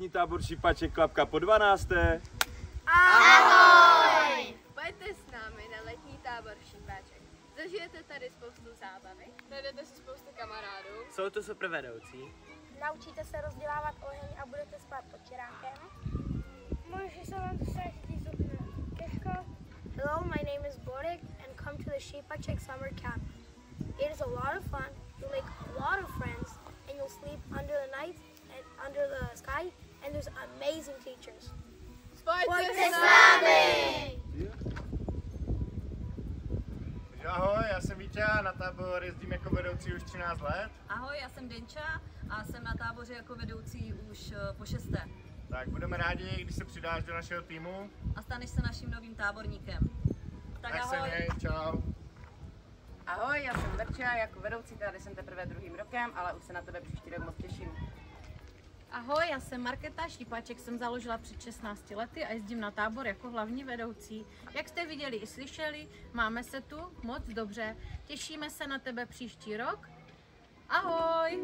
letní tábor Šípaček Klapka po 12. Ahoj! Pojďte s námi na letní tábor Šípaček. Zažijete tady spoustu zábavy, najdete si spoustu kamarádů. Jsou to super vedoucí. Naučíte se rozdělávat oheň a budete spát pod čerákem. Může se vám to strašně zubné těžko. Hello, my name is Borik and come to the Šípaček summer camp. It is a lot of fun, you'll make a lot of friends and you'll sleep under the night and under the sky and there's amazing teachers. Pojďte s námi! Ahoj, já jsem Vítě, na tábor jezdím jako vedoucí už 13 let. Ahoj, já jsem Denča a jsem na táboře jako vedoucí už po 6. Tak budeme rádi, když se přidáš do našeho týmu. A staneš se naším novým táborníkem. Tak se ahoj. měj, čau. Ahoj, já jsem Verča, jako vedoucí tady jsem teprve 2. rokem, ale už se na tebe příští rok moc těším. Ahoj, já jsem Markéta, Šípaček jsem založila před 16 lety a jezdím na tábor jako hlavní vedoucí. Jak jste viděli i slyšeli, máme se tu moc dobře. Těšíme se na tebe příští rok. Ahoj!